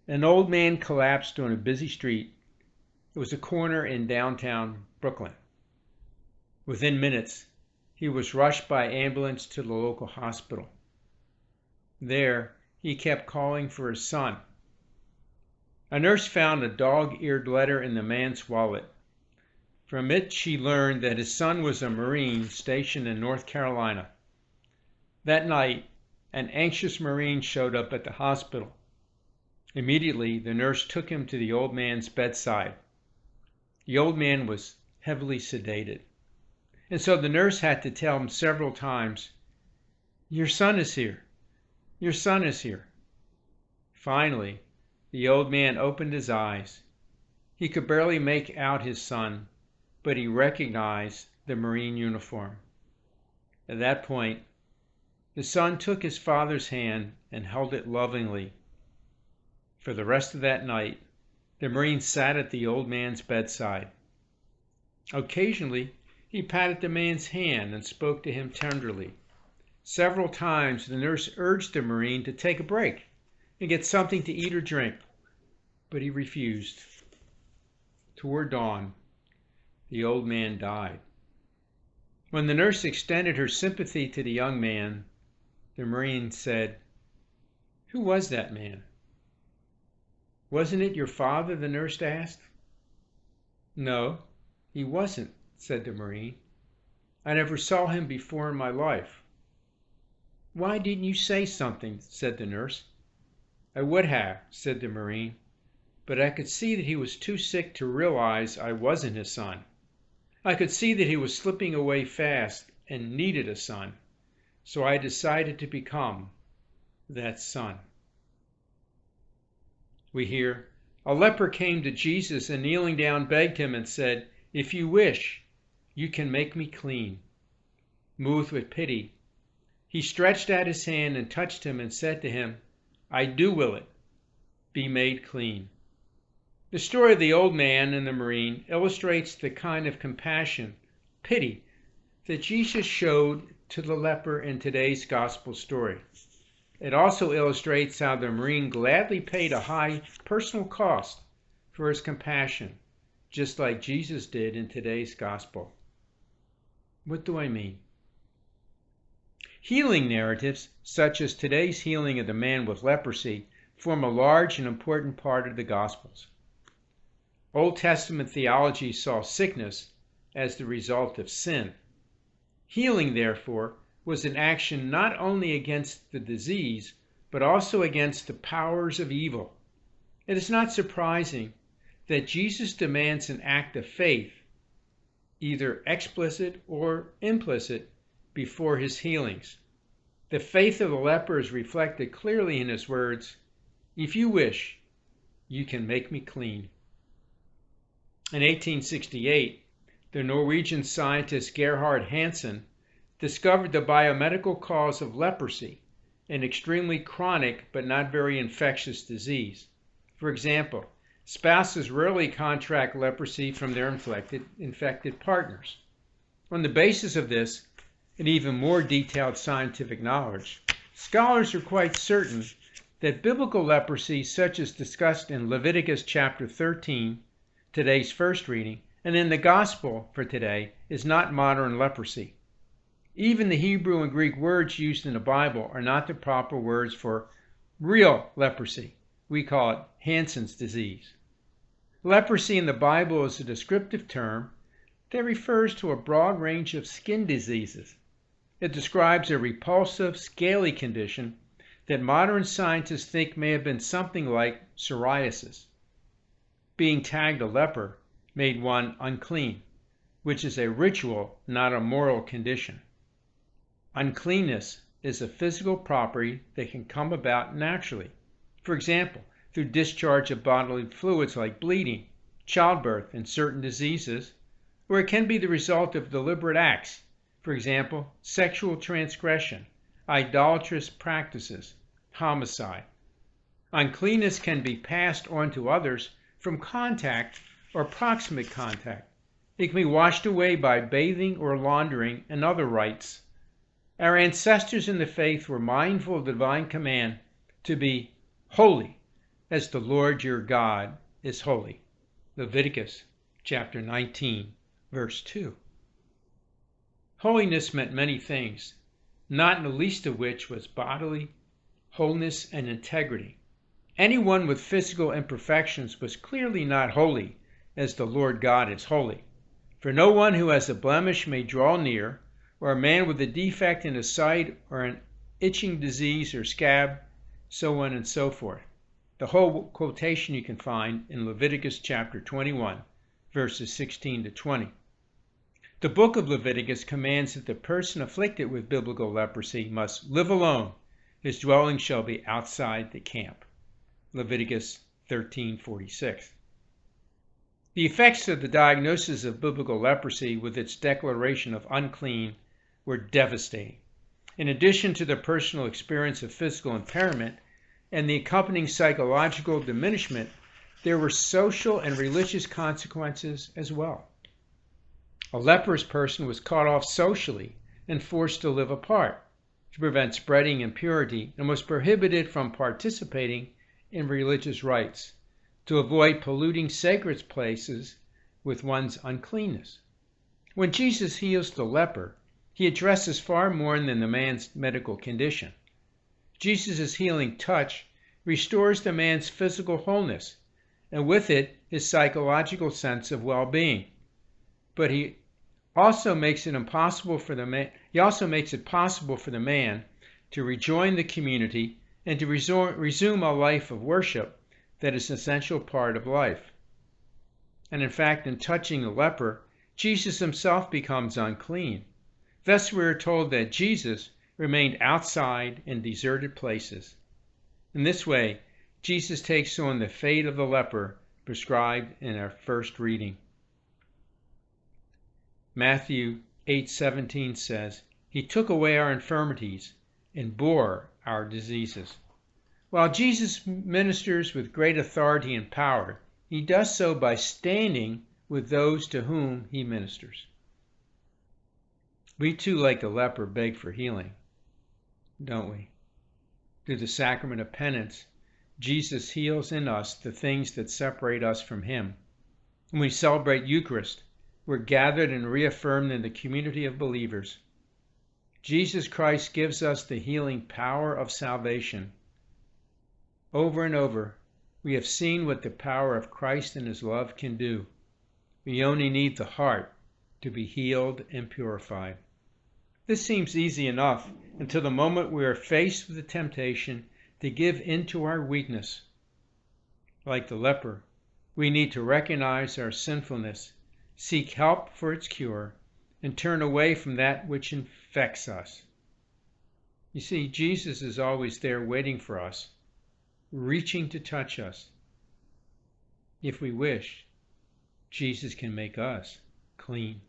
An old man collapsed on a busy street. It was a corner in downtown Brooklyn. Within minutes, he was rushed by ambulance to the local hospital. There, he kept calling for his son. A nurse found a dog-eared letter in the man's wallet. From it, she learned that his son was a Marine stationed in North Carolina. That night, an anxious Marine showed up at the hospital. Immediately, the nurse took him to the old man's bedside. The old man was heavily sedated, and so the nurse had to tell him several times, "Your son is here. Your son is here." Finally, the old man opened his eyes. He could barely make out his son, but he recognized the Marine uniform. At that point, the son took his father's hand and held it lovingly. For the rest of that night, the Marine sat at the old man's bedside. Occasionally, he patted the man's hand and spoke to him tenderly. Several times, the nurse urged the Marine to take a break and get something to eat or drink, but he refused. Toward dawn, the old man died. When the nurse extended her sympathy to the young man, the Marine said, "Who was that man?" "Wasn't it your father?" the nurse asked. "No, he wasn't," said the Marine. "I never saw him before in my life." "Why didn't you say something?" said the nurse. "I would have," said the Marine, "but I could see that he was too sick to realize I wasn't his son. I could see that he was slipping away fast and needed a son, so I decided to become that son." We hear, "A leper came to Jesus and kneeling down begged him and said, 'If you wish, you can make me clean.' Moved with pity, he stretched out his hand and touched him and said to him, 'I do will it. Be made clean.'" The story of the old man and the Marine illustrates the kind of compassion, pity, that Jesus showed to the leper in today's gospel story. It also illustrates how the Marine gladly paid a high personal cost for his compassion, just like Jesus did in today's gospel. What do I mean? Healing narratives, such as today's healing of the man with leprosy, form a large and important part of the Gospels. Old Testament theology saw sickness as the result of sin. Healing, therefore, was an action not only against the disease, but also against the powers of evil. It is not surprising that Jesus demands an act of faith, either explicit or implicit, before his healings. The faith of the leper is reflected clearly in his words, "If you wish, you can make me clean." In 1868, the Norwegian scientist Gerhard Hansen discovered the biomedical cause of leprosy, an extremely chronic but not very infectious disease. For example, spouses rarely contract leprosy from their infected partners. On the basis of this and even more detailed scientific knowledge, scholars are quite certain that biblical leprosy, such as discussed in Leviticus chapter 13, today's first reading, and in the gospel for today, is not modern leprosy. Even the Hebrew and Greek words used in the Bible are not the proper words for real leprosy. We call it Hansen's disease. Leprosy in the Bible is a descriptive term that refers to a broad range of skin diseases. It describes a repulsive, scaly condition that modern scientists think may have been something like psoriasis. Being tagged a leper made one unclean, which is a ritual, not a moral condition. Uncleanness is a physical property that can come about naturally. For example, through discharge of bodily fluids like bleeding, childbirth, and certain diseases, or it can be the result of deliberate acts, for example, sexual transgression, idolatrous practices, homicide. Uncleanness can be passed on to others from contact or proximate contact. It can be washed away by bathing or laundering and other rites. Our ancestors in the faith were mindful of the divine command to be holy, as the Lord your God is holy. Leviticus chapter 19, verse 2. Holiness meant many things, not in the least of which was bodily wholeness and integrity. Anyone with physical imperfections was clearly not holy, as the Lord God is holy. For no one who has a blemish may draw near, or a man with a defect in his sight, or an itching disease or scab, so on and so forth. The whole quotation you can find in Leviticus chapter 21, verses 16 to 20. The book of Leviticus commands that the person afflicted with biblical leprosy must live alone. His dwelling shall be outside the camp. Leviticus 13:46. The effects of the diagnosis of biblical leprosy with its declaration of unclean were devastating. In addition to the personal experience of physical impairment and the accompanying psychological diminishment, there were social and religious consequences as well. A leprous person was cut off socially and forced to live apart to prevent spreading impurity, and was prohibited from participating in religious rites to avoid polluting sacred places with one's uncleanness. When Jesus heals the leper, he addresses far more than the man's medical condition. Jesus' healing touch restores the man's physical wholeness, and with it his psychological sense of well-being. But he also makes it possible for the man to rejoin the community and to resume a life of worship that is an essential part of life. And in fact, in touching the leper, Jesus himself becomes unclean. Thus we are told that Jesus remained outside in deserted places. In this way, Jesus takes on the fate of the leper prescribed in our first reading. Matthew 8:17 says, "He took away our infirmities and bore our diseases." While Jesus ministers with great authority and power, he does so by standing with those to whom he ministers. We too, like the leper, beg for healing, don't we? Through the sacrament of penance, Jesus heals in us the things that separate us from him. When we celebrate Eucharist, we're gathered and reaffirmed in the community of believers. Jesus Christ gives us the healing power of salvation. Over and over, we have seen what the power of Christ and his love can do. We only need the heart to be healed and purified. This seems easy enough until the moment we are faced with the temptation to give in to our weakness. Like the leper, we need to recognize our sinfulness, seek help for its cure, and turn away from that which infects us. You see, Jesus is always there waiting for us, reaching to touch us. If we wish, Jesus can make us clean.